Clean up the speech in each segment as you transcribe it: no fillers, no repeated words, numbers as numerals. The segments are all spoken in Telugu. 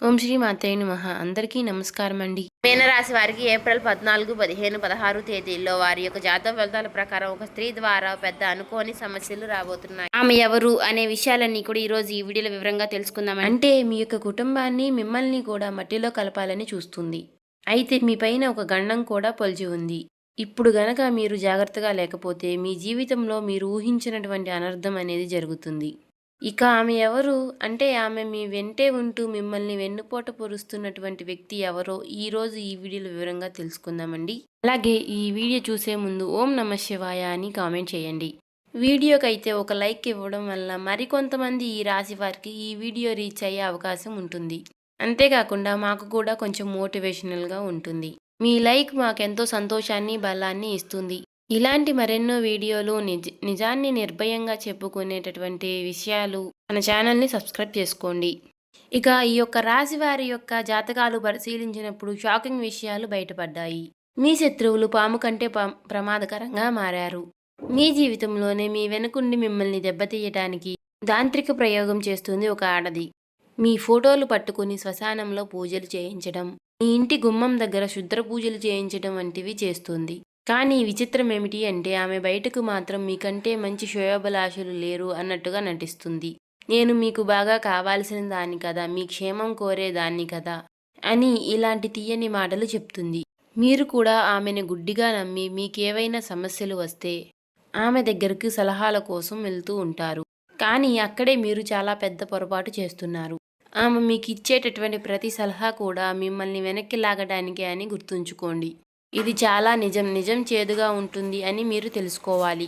ఓం శ్రీ మాత్రే నమః. అందరికీ నమస్కారం అండి. మీనరాశి వారికి ఏప్రిల్ 14, 15, 16 తేదీల్లో వారి యొక్క జాతక ఫలితాల ప్రకారం ఒక స్త్రీ ద్వారా పెద్ద అనుకోని సమస్యలు రాబోతున్నాయి. ఆమె ఎవరు అనే విషయాలన్నీ కూడా ఈరోజు ఈ వీడియోలో వివరంగా తెలుసుకుందాం. అంటే మీ యొక్క కుటుంబాన్ని మిమ్మల్ని కూడా మట్టిలో కలపాలని చూస్తుంది. అయితే మీ పైన ఒక గండం కూడా పొలిచి ఉంది. ఇప్పుడు గనక మీరు జాగ్రత్తగా లేకపోతే మీ జీవితంలో మీరు ఊహించినటువంటి అనర్థం అనేది జరుగుతుంది. ఇక ఆమె ఎవరు అంటే ఆమె మీ వెంటే ఉంటూ మిమ్మల్ని వెన్నుపోట పొరుస్తున్నటువంటి వ్యక్తి ఎవరో ఈరోజు ఈ వీడియోలో వివరంగా తెలుసుకుందామండి. అలాగే ఈ వీడియో చూసే ముందు ఓం నమః శివాయ అని కామెంట్ చేయండి. వీడియోకైతే ఒక లైక్ ఇవ్వడం వల్ల మరికొంతమంది ఈ రాశి వారికి ఈ వీడియో రీచ్ అయ్యే అవకాశం ఉంటుంది. అంతేకాకుండా మాకు కూడా కొంచెం మోటివేషనల్గా ఉంటుంది. మీ లైక్ మాకెంతో సంతోషాన్ని బలాన్ని ఇస్తుంది. ఇలాంటి మరెన్నో వీడియోలు నిజాన్ని నిర్భయంగా చెప్పుకునేటటువంటి విషయాలు మన ఛానల్ని సబ్స్క్రైబ్ చేసుకోండి. ఇక ఈ యొక్క రాశి వారి యొక్క జాతకాలు పరిశీలించినప్పుడు షాకింగ్ విషయాలు బయటపడ్డాయి. మీ శత్రువులు పాము కంటే ప్రమాదకరంగా మారారు. మీ జీవితంలోనే మీ వెనుకుండి మిమ్మల్ని దెబ్బతీయటానికి తాంత్రిక ప్రయోగం చేస్తుంది ఒక ఆడది. మీ ఫోటోలు పట్టుకుని శ్మశానంలో పూజలు చేయించడం, మీ ఇంటి గుమ్మం దగ్గర శుద్ర పూజలు చేయించడం వంటివి చేస్తుంది. కానీ విచిత్రం ఏమిటి అంటే ఆమె బయటకు మాత్రం మీకంటే మంచి శ్రేయోభిలాషులు లేరు అన్నట్టుగా నటిస్తుంది. నేను మీకు బాగా కావాల్సిన దాన్ని కదా, మీ క్షేమం కోరేదాన్ని కదా అని ఇలాంటి తీయని మాటలు చెప్తుంది. మీరు కూడా ఆమెను గుడ్డిగా నమ్మి మీకేవైనా సమస్యలు వస్తే ఆమె దగ్గరకు సలహాల కోసం వెళ్తూ ఉంటారు. కానీ అక్కడే మీరు చాలా పెద్ద పొరపాటు చేస్తున్నారు. ఆమె మీకు ఇచ్చేటటువంటి ప్రతి సలహా కూడా మిమ్మల్ని వెనక్కి లాగడానికే అని గుర్తుంచుకోండి. ఇది చాలా నిజం చేదుగా ఉంటుంది అని మీరు తెలుసుకోవాలి.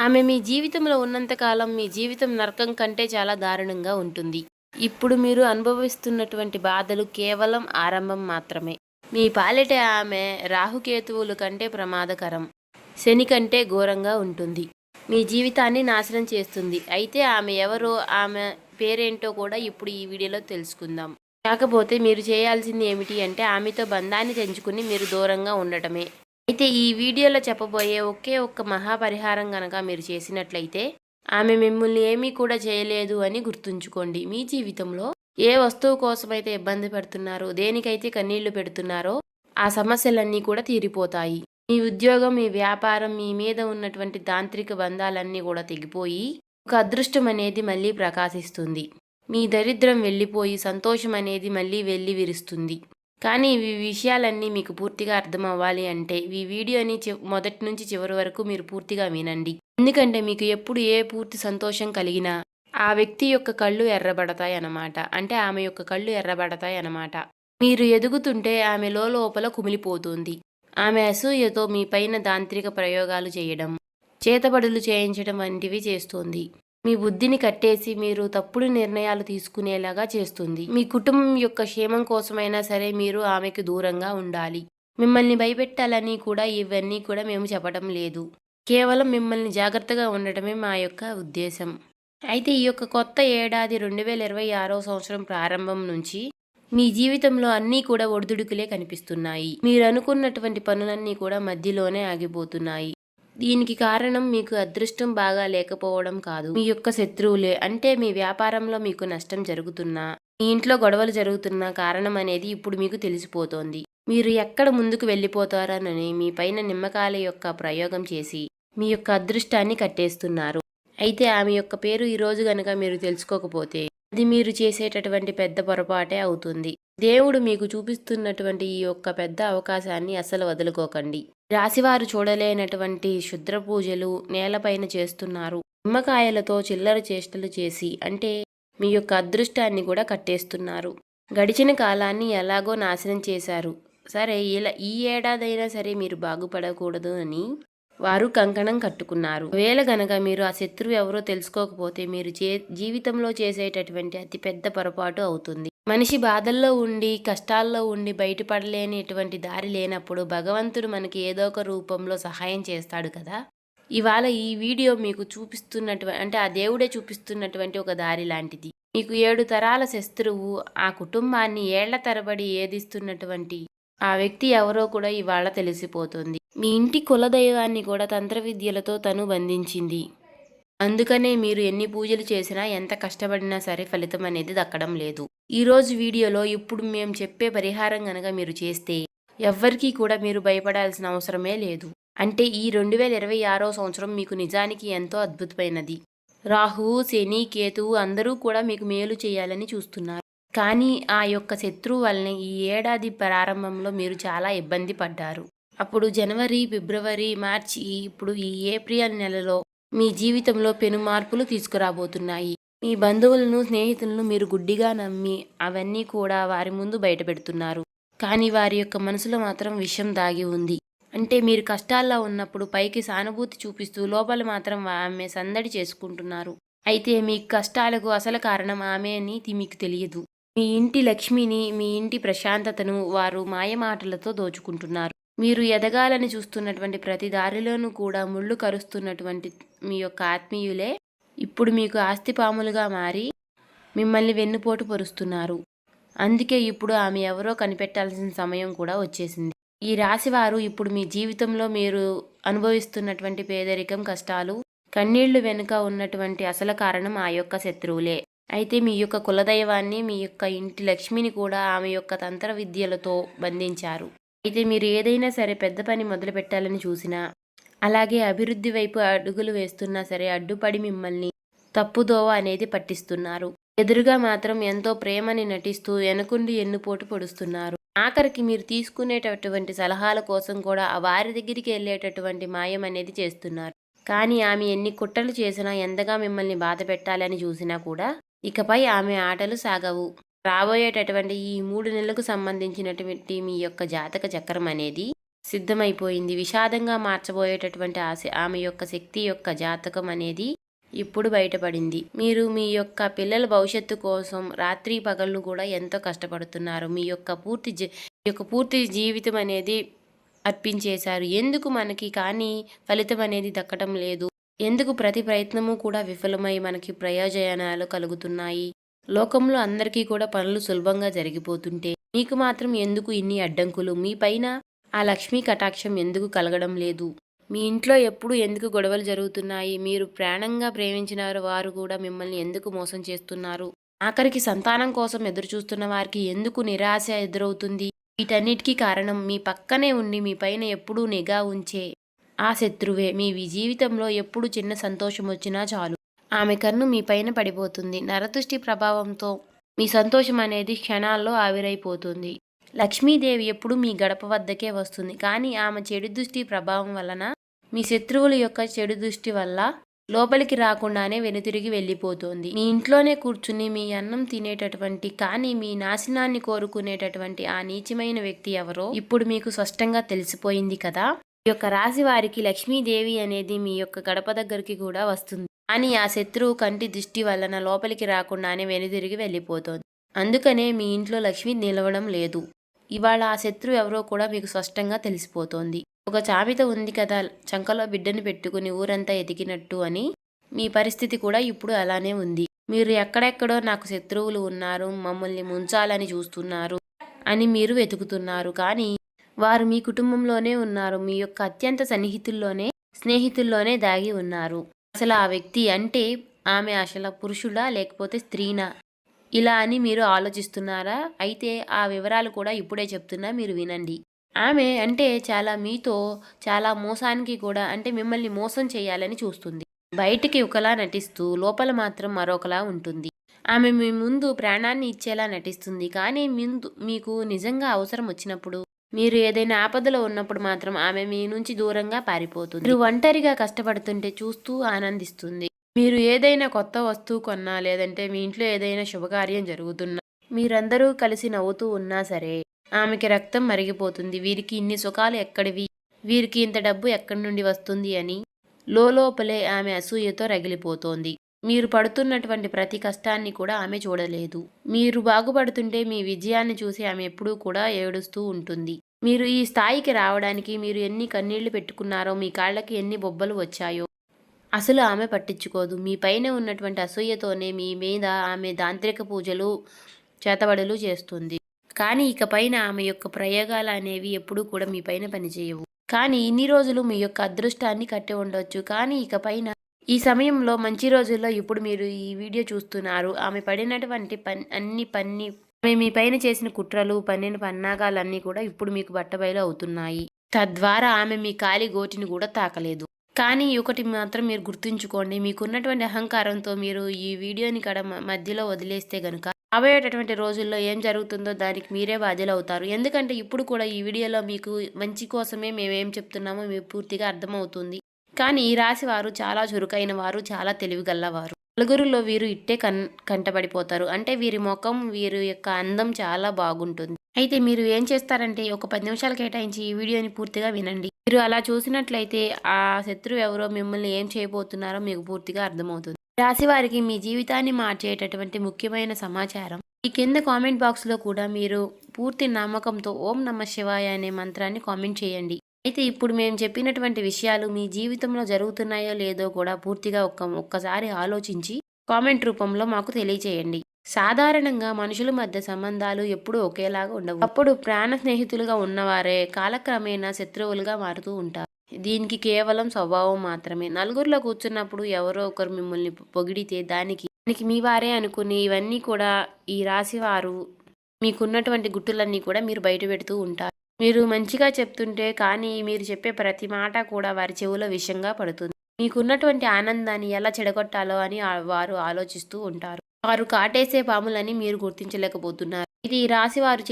ఆమె మీ జీవితంలో ఉన్నంతకాలం మీ జీవితం నరకం కంటే చాలా దారుణంగా ఉంటుంది. ఇప్పుడు మీరు అనుభవిస్తున్నటువంటి బాధలు కేవలం ఆరంభం మాత్రమే. మీ పాలిట ఆమె రాహుకేతువుల కంటే ప్రమాదకరం, శని కంటే ఘోరంగా ఉంటుంది. మీ జీవితాన్ని నాశనం చేస్తుంది. అయితే ఆమె ఎవరో ఆమె పేరేంటో కూడా ఇప్పుడు ఈ వీడియోలో తెలుసుకుందాం. కాకపోతే మీరు చేయాల్సింది ఏమిటి అంటే ఆమెతో బంధాన్ని తెంచుకుని మీరు దూరంగా ఉండటమే. అయితే ఈ వీడియోలో చెప్పబోయే ఒకే ఒక్క మహాపరిహారం గనక మీరు చేసినట్లయితే ఆమె మిమ్మల్ని ఏమీ కూడా చేయలేదు అని గుర్తుంచుకోండి. మీ జీవితంలో ఏ వస్తువు కోసమైతే ఇబ్బంది పడుతున్నారో, దేనికైతే కన్నీళ్లు పెడుతున్నారో ఆ సమస్యలన్నీ కూడా తీరిపోతాయి. మీ ఉద్యోగం, మీ వ్యాపారం, మీ మీద ఉన్నటువంటి తాంత్రిక బంధాలన్నీ కూడా తెగిపోయి ఒక అదృష్టం అనేది మళ్ళీ ప్రకాశిస్తుంది. మీ దరిద్రం వెళ్ళిపోయి సంతోషం అనేది మళ్ళీ వెళ్ళి విరుస్తుంది. కానీ ఈ విషయాలన్నీ మీకు పూర్తిగా అర్థం అవ్వాలి అంటే ఈ వీడియోని మొదటి నుంచి చివరి వరకు మీరు పూర్తిగా వినండి. ఎందుకంటే మీకు ఎప్పుడు ఏ పూర్తి సంతోషం కలిగినా ఆ వ్యక్తి యొక్క కళ్ళు ఎర్రబడతాయి అన్నమాట. అంటే ఆమె యొక్క కళ్ళు ఎర్రబడతాయి అన్నమాట. మీరు ఎదుగుతుంటే ఆమె లోపల కుమిలిపోతుంది. ఆమె అసూయతో మీ పైన తాంత్రిక ప్రయోగాలు చేయడం, చేతబడులు చేయించడం వంటివి చేస్తుంది. మీ బుద్ధిని కట్టేసి మీరు తప్పుడు నిర్ణయాలు తీసుకునేలాగా చేస్తుంది. మీ కుటుంబం యొక్క క్షేమం కోసమైనా సరే మీరు ఆమెకు దూరంగా ఉండాలి. మిమ్మల్ని భయపెట్టాలని కూడా ఇవన్నీ కూడా మేము చెప్పడం లేదు. కేవలం మిమ్మల్ని జాగ్రత్తగా ఉండటమే మా యొక్క ఉద్దేశం. అయితే ఈ యొక్క కొత్త ఏడాది 2026వ సంవత్సరం ప్రారంభం నుంచి మీ జీవితంలో అన్నీ కూడా ఒడిదుడుకులే కనిపిస్తున్నాయి. మీరు అనుకున్నటువంటి పనులన్నీ కూడా మధ్యలోనే ఆగిపోతున్నాయి. దీనికి కారణం మీకు అదృష్టం బాగా లేకపోవడం కాదు, మీ యొక్క శత్రువులే. అంటే మీ వ్యాపారంలో మీకు నష్టం జరుగుతున్నా, మీ ఇంట్లో గొడవలు జరుగుతున్నా కారణం అనేది ఇప్పుడు మీకు తెలిసిపోతోంది. మీరు ఎక్కడ ముందుకు వెళ్ళిపోతారనని మీ పైన నిమ్మకాయల యొక్క ప్రయోగం చేసి మీ యొక్క అదృష్టాన్ని కట్టేస్తున్నారు. అయితే ఆమె యొక్క పేరు ఈరోజు గనక మీరు తెలుసుకోకపోతే అది మీరు చేసేటటువంటి పెద్ద పొరపాటే అవుతుంది. దేవుడు మీకు చూపిస్తున్నటువంటి ఈ యొక్క పెద్ద అవకాశాన్ని అస్సలు వదులుకోకండి. రాశివారు చూడలేనటువంటి క్షుద్ర పూజలు నేలపైన చేస్తున్నారు. నిమ్మకాయలతో చిల్లర చేష్టలు చేసి అంటే మీ యొక్క అదృష్టాన్ని కూడా కట్టేస్తున్నారు. గడిచిన కాలాన్ని ఎలాగో నాశనం చేశారు. సరే, ఈ ఏడాదైనా సరే మీరు బాగుపడకూడదు అని వారు కంకణం కట్టుకున్నారు. వేళ గనక మీరు ఆ శత్రువు ఎవరో తెలుసుకోకపోతే మీరు జీవితంలో చేసేటటువంటి అతి పెద్ద పొరపాటు అవుతుంది. మనిషి బాధల్లో ఉండి కష్టాల్లో ఉండి బయటపడలేనిటువంటి దారి లేనప్పుడు భగవంతుడు మనకి ఏదో ఒక రూపంలో సహాయం చేస్తాడు కదా. ఇవాళ ఈ వీడియో మీకు చూపిస్తున్నటువంటి అంటే ఆ దేవుడే చూపిస్తున్నటువంటి ఒక దారి లాంటిది. మీకు 7 తరాల శత్రువు ఆ కుటుంబాన్ని ఏళ్ల తరబడి ఏదిస్తున్నటువంటి ఆ వ్యక్తి ఎవరో కూడా ఇవాళ తెలిసిపోతుంది. మీ ఇంటి కులదైవాన్ని కూడా తంత్ర విద్యలతో తను బంధించింది. అందుకనే మీరు ఎన్ని పూజలు చేసినా, ఎంత కష్టపడినా సరే ఫలితం అనేది దక్కడం లేదు. ఈరోజు వీడియోలో ఇప్పుడు మేము చెప్పే పరిహారం గనక మీరు చేస్తే ఎవ్వరికీ కూడా మీరు భయపడాల్సిన అవసరమే లేదు. అంటే ఈ 2026వ సంవత్సరం మీకు నిజానికి ఎంతో అద్భుతమైనది. రాహువు, శని, కేతువు అందరూ కూడా మీకు మేలు చేయాలని చూస్తున్నారు. కానీ ఆ యొక్క శత్రువు వల్లనే ఈ ఏడాది ప్రారంభంలో మీరు చాలా ఇబ్బంది పడ్డారు. అప్పుడు జనవరి, ఫిబ్రవరి, మార్చి, ఇప్పుడు ఈ ఏప్రిల్ నెలలో మీ జీవితంలో పెను మార్పులు తీసుకురాబోతున్నాయి. మీ బంధువులను, స్నేహితులను మీరు గుడ్డిగా నమ్మి అవన్నీ కూడా వారి ముందు బయటపెడుతున్నారు. కానీ వారి యొక్క మనసులో మాత్రం విషం దాగి ఉంది. అంటే మీరు కష్టాల్లో ఉన్నప్పుడు పైకి సానుభూతి చూపిస్తూ లోపల మాత్రం ఆమె సందడి చేసుకుంటున్నారు. అయితే మీ కష్టాలకు అసలు కారణం ఆమె అని మీకు తెలియదు. మీ ఇంటి లక్ష్మిని, మీ ఇంటి ప్రశాంతతను వారు మాయమాటలతో దోచుకుంటున్నారు. మీరు ఎదగాలని చూస్తున్నటువంటి ప్రతి దారిలోనూ కూడా ముళ్ళు కరుస్తున్నటువంటి మీ యొక్క ఆత్మీయులే ఇప్పుడు మీకు ఆస్తిపాములుగా మారి మిమ్మల్ని వెన్నుపోటు పొరుస్తున్నారు. అందుకే ఇప్పుడు ఆమె ఎవరో కనిపెట్టాల్సిన సమయం కూడా వచ్చేసింది. ఈ రాశివారు ఇప్పుడు మీ జీవితంలో మీరు అనుభవిస్తున్నటువంటి పేదరికం, కష్టాలు, కన్నీళ్లు వెనుక ఉన్నటువంటి అసలు కారణం ఆ యొక్క శత్రువులే. అయితే మీ యొక్క కులదైవాన్ని, మీ యొక్క ఇంటి లక్ష్మిని కూడా ఆమె యొక్క తంత్ర విద్యలతో బంధించారు. అయితే మీరు ఏదైనా సరే పెద్ద పని మొదలు పెట్టాలని చూసినా, అలాగే అభివృద్ధి వైపు అడుగులు వేస్తున్నా సరే అడ్డుపడి మిమ్మల్ని తప్పుదోవ అనేది పట్టిస్తున్నారు. ఎదురుగా మాత్రం ఎంతో ప్రేమని నటిస్తూ వెనకుండి ఎన్నుపోటు పొడుస్తున్నారు. ఆఖరికి మీరు తీసుకునేటటువంటి సలహాల కోసం కూడా వారి దగ్గరికి వెళ్ళేటటువంటి మాయం అనేది చేస్తున్నారు. కానీ ఆమె ఎన్ని కుట్రలు చేసినా, ఎంతగా మిమ్మల్ని బాధ పెట్టాలని చూసినా కూడా ఇకపై ఆమె ఆటలు సాగవు. రాబోయేటటువంటి ఈ 3 నెలలకు సంబంధించినటువంటి మీ యొక్క జాతక చక్రం అనేది సిద్ధమైపోయింది. విషాదంగా మార్చబోయేటటువంటి ఆమె యొక్క శక్తి యొక్క జాతకం అనేది ఇప్పుడు బయటపడింది. మీరు మీ యొక్క పిల్లల భవిష్యత్తు కోసం రాత్రి పగళ్ళు కూడా ఎంతో కష్టపడుతున్నారు. మీ యొక్క పూర్తి జీవితం అనేది అర్పించేశారు. ఎందుకు మనకి కానీ ఫలితం అనేది దక్కడం లేదు? ఎందుకు ప్రతి ప్రయత్నము కూడా విఫలమై మనకి ప్రయోజనాలు కలుగుతున్నాయి? లోకంలో అందరికీ కూడా పనులు సులభంగా జరిగిపోతుంటే మీకు మాత్రం ఎందుకు ఇన్ని అడ్డంకులు? మీ పైన ఆ లక్ష్మీ కటాక్షం ఎందుకు కలగడం లేదు? మీ ఇంట్లో ఎప్పుడు ఎందుకు గొడవలు జరుగుతున్నాయి? మీరు ప్రాణంగా ప్రేమించిన వారు కూడా మిమ్మల్ని ఎందుకు మోసం చేస్తున్నారు? ఆఖరికి సంతానం కోసం ఎదురు చూస్తున్న వారికి ఎందుకు నిరాశ ఎదురవుతుంది? వీటన్నిటికీ కారణం మీ పక్కనే ఉండి మీ పైన ఎప్పుడూ నిఘా ఉంచే ఆ శత్రువే. మీ జీవితంలో ఎప్పుడు చిన్న సంతోషం వచ్చినా చాలు ఆమె కన్ను మీ పైన పడిపోతుంది. నరదృష్టి ప్రభావంతో మీ సంతోషం అనేది క్షణాల్లో ఆవిరైపోతుంది. లక్ష్మీదేవి ఎప్పుడు మీ గడప వద్దకే వస్తుంది. కానీ ఆమె చెడు దృష్టి ప్రభావం వలన, మీ శత్రువుల యొక్క చెడు దృష్టి వల్ల లోపలికి రాకుండానే వెనుతిరిగి వెళ్ళిపోతుంది. మీ ఇంట్లోనే కూర్చుని మీ అన్నం తినేటటువంటి కానీ మీ నాశనాన్ని కోరుకునేటటువంటి ఆ నీచమైన వ్యక్తి ఎవరో ఇప్పుడు మీకు స్పష్టంగా తెలిసిపోయింది కదా. ఈ యొక్క రాశి వారికి లక్ష్మీదేవి అనేది మీ యొక్క గడప దగ్గరికి కూడా వస్తుంది. కానీ ఆ శత్రువు కంటి దృష్టి వలన లోపలికి రాకుండానే వెనుతిరిగి వెళ్ళిపోతుంది. అందుకనే మీ ఇంట్లో లక్ష్మి నిలవడం లేదు. ఇవాళ ఆ శత్రువు ఎవరో కూడా మీకు స్పష్టంగా తెలిసిపోతోంది. ఒక సామెత ఉంది కదా, చంకలో బిడ్డను పెట్టుకుని ఊరంతా ఎదిగినట్టు అని. మీ పరిస్థితి కూడా ఇప్పుడు అలానే ఉంది. మీరు ఎక్కడెక్కడో నాకు శత్రువులు ఉన్నారు, మమ్మల్ని ముంచాలని చూస్తున్నారు అని మీరు వెతుకుతున్నారు. కానీ వారు మీ కుటుంబంలోనే ఉన్నారు. మీ యొక్క అత్యంత సన్నిహితుల్లోనే, స్నేహితుల్లోనే దాగి ఉన్నారు. అసలు ఆ వ్యక్తి అంటే ఆమె అసలు పురుషుడా లేకపోతే స్త్రీనా? ఇలా అని మీరు ఆలోచిస్తున్నారా? అయితే ఆ వివరాలు కూడా ఇప్పుడే చెప్తున్నా, మీరు వినండి. ఆమె అంటే మీతో చాలా మోసానికి కూడా, అంటే మిమ్మల్ని మోసం చేయాలని చూస్తుంది. బయటికి ఒకలా నటిస్తూ లోపల మాత్రం మరొకలా ఉంటుంది. ఆమె మీ ముందు ప్రాణాన్ని ఇచ్చేలా నటిస్తుంది. కానీ మీకు నిజంగా అవసరం వచ్చినప్పుడు, మీరు ఏదైనా ఆపదలో ఉన్నప్పుడు మాత్రం ఆమె మీ నుంచి దూరంగా పారిపోతుంది. మీరు ఒంటరిగా కష్టపడుతుంటే చూస్తూ ఆనందిస్తుంది. మీరు ఏదైనా కొత్త వస్తువు కొన్నా, లేదంటే మీ ఇంట్లో ఏదైనా శుభకార్యం జరుగుతున్నా, మీరందరూ కలిసి నవ్వుతూ ఉన్నా సరే ఆమెకి రక్తం మరిగిపోతుంది. వీరికి ఇన్ని సుఖాలు ఎక్కడివి, వీరికి ఇంత డబ్బు ఎక్కడి నుండి వస్తుంది అని లోపలే ఆమె అసూయతో రగిలిపోతోంది. మీరు పడుతున్నటువంటి ప్రతి కష్టాన్ని కూడా ఆమె చూడలేదు. మీరు బాగుపడుతుంటే మీ విజయాన్ని చూసి ఆమె ఎప్పుడూ కూడా ఏడుస్తూ ఉంటుంది. మీరు ఈ స్థాయికి రావడానికి మీరు ఎన్ని కన్నీళ్లు పెట్టుకున్నారో, మీ కాళ్ళకి ఎన్ని బొబ్బలు వచ్చాయో అసలు ఆమె పట్టించుకోదు. మీ పైన ఉన్నటువంటి అసూయతోనే మీ మీద ఆమె తాంత్రిక పూజలు, చేతబడులు చేస్తుంది. కానీ ఇక పైన ఆమె యొక్క ప్రయోగాలు అనేవి ఎప్పుడూ కూడా మీ పైన పనిచేయవు. కానీ ఇన్ని రోజులు మీ యొక్క అదృష్టాన్ని కట్టి ఉండొచ్చు. కానీ ఇక పైన ఈ సమయంలో మంచి రోజుల్లో ఇప్పుడు మీరు ఈ వీడియో చూస్తున్నారు. ఆమె పడినటువంటి ఆమె మీ పైన చేసిన కుట్రలు, పన్నిన పన్నాగాలన్నీ కూడా ఇప్పుడు మీకు బట్టబయలు అవుతున్నాయి. తద్వారా ఆమె మీ కాలి గోటిని కూడా తాకలేదు. కానీ ఒకటి మాత్రం మీరు గుర్తుంచుకోండి. మీకున్నటువంటి అహంకారంతో మీరు ఈ వీడియోని మధ్యలో వదిలేస్తే గనుక రాబోయేటటువంటి రోజుల్లో ఏం జరుగుతుందో దానికి మీరే బాధ్యులవుతారు. ఎందుకంటే ఇప్పుడు కూడా ఈ వీడియోలో మీకు మంచి కోసమే మేమేం చెప్తున్నామో మీకు పూర్తిగా అర్థమవుతుంది. కానీ ఈ రాశి వారు చాలా చురుకైన వారు, చాలా తెలివిగల్లవారు. నలుగురిలో వీరు ఇట్టే కంటపడిపోతారు. అంటే వీరి ముఖం, వీరి యొక్క అందం చాలా బాగుంటుంది. అయితే మీరు ఏం చేస్తారంటే ఒక 10 నిమిషాలు కేటాయించి ఈ వీడియోని పూర్తిగా వినండి. మీరు అలా చూసినట్లయితే ఆ శత్రువు ఎవరో, మిమ్మల్ని ఏం చేయబోతున్నారో మీకు పూర్తిగా అర్థమవుతుంది. రాశి వారికి మీ జీవితాన్ని మార్చేటటువంటి ముఖ్యమైన సమాచారం ఈ కింద కామెంట్ బాక్స్లో కూడా మీరు పూర్తి నమ్మకంతో ఓం నమః శివాయ అనే మంత్రాన్ని కామెంట్ చేయండి. అయితే ఇప్పుడు మేము చెప్పినటువంటి విషయాలు మీ జీవితంలో జరుగుతున్నాయో లేదో కూడా పూర్తిగా ఒక్కసారి ఆలోచించి కామెంట్ రూపంలో మాకు తెలియచేయండి. సాధారణంగా మనుషుల మధ్య సంబంధాలు ఎప్పుడూ ఒకేలాగా ఉండవు. అప్పుడు ప్రాణ స్నేహితులుగా ఉన్నవారే కాలక్రమేణా శత్రువులుగా మారుతూ ఉంటారు. దీనికి కేవలం స్వభావం మాత్రమే. నలుగురిలో కూర్చున్నప్పుడు ఎవరో ఒకరు మిమ్మల్ని పొగిడితే దానికి మీ వారే అనుకుని ఇవన్నీ కూడా ఈ రాశి వారు మీకున్నటువంటి గుట్టులన్నీ కూడా మీరు బయట పెడుతూ ఉంటారు. మీరు మంచిగా చెప్తుంటే కానీ మీరు చెప్పే ప్రతి మాట కూడా వారి చెవులో విషంగా పడుతుంది. మీకున్నటువంటి ఆనందాన్ని ఎలా చెడగొట్టాలో అని వారు ఆలోచిస్తూ ఉంటారు. వారు కాటేసే పాములని మీరు గుర్తించలేకపోతున్నారు. ఇది ఈ రాశి వారు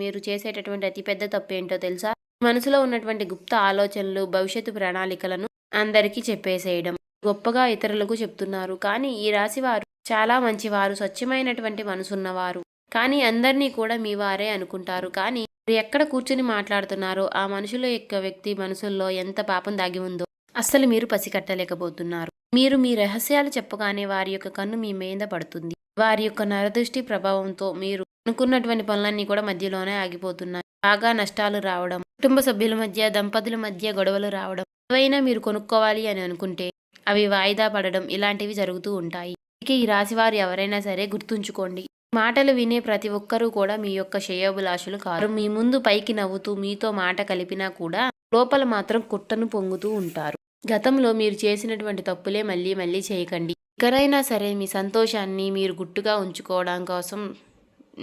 మీరు చేసేటటువంటి అతిపెద్ద తప్పు ఏంటో తెలుసా? మనసులో ఉన్నటువంటి గుప్త ఆలోచనలు, భవిష్యత్తు ప్రణాళికలను అందరికీ చెప్పేసేయడం. గొప్పగా ఇతరులకు చెప్తున్నారు. కానీ ఈ రాశి వారు చాలా మంచివారు, స్వచ్ఛమైనటువంటి మనసున్నవారు. కానీ అందరినీ కూడా మీ వారే అనుకుంటారు. కానీ ఎక్కడ కూర్చుని మాట్లాడుతున్నారో ఆ మనుషుల యొక్క వ్యక్తి మనసుల్లో ఎంత పాపం దాగి ఉందో అస్సలు మీరు పసికట్టలేకపోతున్నారు. మీరు మీ రహస్యాలు చెప్పగానే వారి యొక్క కన్ను మీ మీద పడుతుంది. వారి యొక్క నరదృష్టి ప్రభావంతో మీరు అనుకున్నటువంటి పనులన్నీ కూడా మధ్యలోనే ఆగిపోతున్నాయి. బాగా నష్టాలు రావడం, కుటుంబ సభ్యుల మధ్య, దంపతుల మధ్య గొడవలు రావడం, ఏవైనా మీరు కొనుక్కోవాలి అని అనుకుంటే అవి వాయిదా పడడం ఇలాంటివి జరుగుతూ ఉంటాయి. ఇక ఈ రాశివారు ఎవరైనా సరే గుర్తుంచుకోండి, మాటలు వినే ప్రతి ఒక్కరూ కూడా మీ యొక్క శ్రేయోభిలాషులు కాదు. మీ ముందు పైకి నవ్వుతూ మీతో మాట కలిపినా కూడా లోపల మాత్రం కుట్టను పొంగుతూ ఉంటారు. గతంలో మీరు చేసినటువంటి తప్పులే మళ్ళీ మళ్ళీ చేయకండి. ఇకరైనా సరే మీ సంతోషాన్ని మీరు గుట్టుగా ఉంచుకోవడం కోసం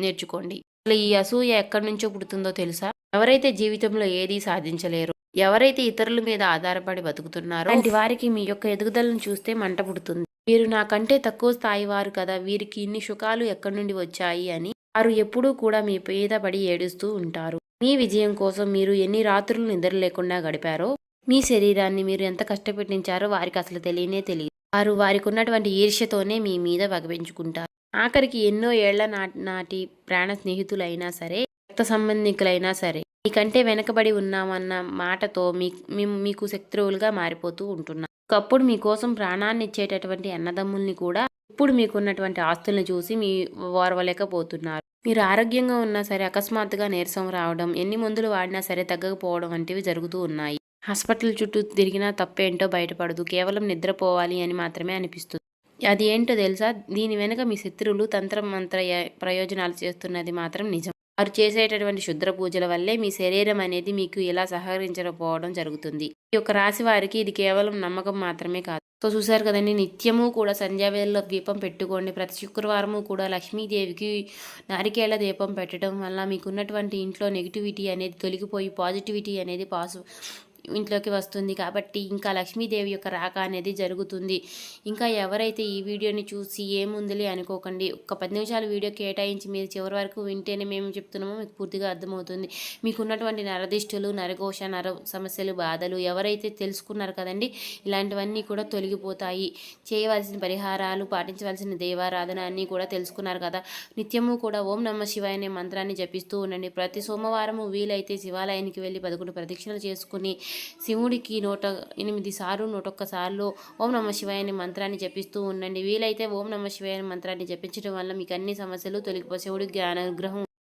నేర్చుకోండి. అసలు ఈ అసూయ ఎక్కడి నుంచో పుడుతుందో తెలుసా? ఎవరైతే జీవితంలో ఏదీ సాధించలేరు, ఎవరైతే ఇతరుల మీద ఆధారపడి బతుకుతున్నారో అలాంటి వారికి మీ యొక్క ఎదుగుదలను చూస్తే మంట పుడుతుంది. వీరు నాకంటే తక్కువ స్థాయి వారు కదా, వీరికి ఇన్ని సుఖాలు ఎక్కడి నుండి వచ్చాయి అని వారు ఎప్పుడూ కూడా మీ మీద పడి ఏడుస్తూ ఉంటారు. మీ విజయం కోసం మీరు ఎన్ని రాత్రులు నిద్ర లేకుండా గడిపారో, మీ శరీరాన్ని మీరు ఎంత కష్టపెట్టించారో వారికి అసలు తెలియనే తెలియదు. వారు వారికి ఉన్నటువంటి ఈర్ష్యతోనే మీ మీద పగపెంచుకుంటారు. ఆఖరికి ఎన్నో ఏళ్ల నాటి ప్రాణ స్నేహితులైనా సరే, రక్త సంబంధికులైనా సరే మీకంటే వెనకబడి ఉన్నామన్న మాటతో మీకు శత్రువులుగా మారిపోతూ ఉంటున్నారు. ఒకప్పుడు మీకోసం ప్రాణాన్ని ఇచ్చేటటువంటి అన్నదమ్ముల్ని కూడా ఇప్పుడు మీకున్నటువంటి ఆస్తుల్ని చూసి ఓర్వలేకపోతున్నారు. మీరు ఆరోగ్యంగా ఉన్నా సరే అకస్మాత్తుగా నీరసం రావడం, ఎన్ని మందులు వాడినా సరే తగ్గకపోవడం వంటివి జరుగుతూ ఉన్నాయి. హాస్పిటల్ చుట్టూ తిరిగినా తప్పేంటో బయటపడదు. కేవలం నిద్రపోవాలి అని మాత్రమే అనిపిస్తుంది. అది ఏంటో తెలుసా? దీని వెనుక మీ శత్రువులు మంత్ర ప్రయోజనాలు చేస్తున్నది మాత్రం నిజం. వారు చేసేటటువంటి శుద్ర పూజల వల్లే మీ శరీరం అనేది మీకు ఇలా సహకరించకపోవడం జరుగుతుంది. ఈ యొక్క రాశి వారికి ఇది కేవలం నమ్మకం మాత్రమే కాదు. సో చూసారు కదండి, నిత్యము కూడా సంధ్యావేళలో దీపం పెట్టుకోండి. ప్రతి శుక్రవారము కూడా లక్ష్మీదేవికి నారికేళ్ల దీపం పెట్టడం వల్ల మీకున్నటువంటి ఇంట్లో నెగిటివిటీ అనేది తొలగిపోయి పాజిటివిటీ అనేది ఇంట్లోకి వస్తుంది. కాబట్టి ఇంకా లక్ష్మీదేవి యొక్క రాక అనేది జరుగుతుంది. ఇంకా ఎవరైతే ఈ వీడియోని చూసి ఏముందిలే అనుకోకండి, ఒక 10 నిమిషాలు వీడియో కేటాయించి మీరు చివరి వరకు వింటేనే మేము చెప్తున్నామో మీకు పూర్తిగా అర్థమవుతుంది. మీకున్నటువంటి నరదిష్టులు, నరఘోష, నర సమస్యలు, బాధలు ఎవరైతే తెలుసుకున్నారు కదండి, ఇలాంటివన్నీ కూడా తొలగిపోతాయి. చేయవలసిన పరిహారాలు, పాటించవలసిన దేవారాధన అన్నీ కూడా తెలుసుకున్నారు కదా. నిత్యము కూడా ఓం నమః శివాయ అనే మంత్రాన్ని జపిస్తూ ఉండండి. ప్రతి సోమవారము వీలైతే శివాలయానికి వెళ్ళి 11 ప్రదక్షిణలు చేసుకుని శివుడికి 108 సార్లు 101 సార్లు ఓం నమః శివాయ అనే మంత్రాన్ని జపిస్తూ ఉండండి. వీలైతే ఓం నమః శివాయ అనే మంత్రాన్ని జపించడం వల్ల మీకు అన్ని సమస్యలు తొలగిపోయి శివుడికి అనుగ్రహం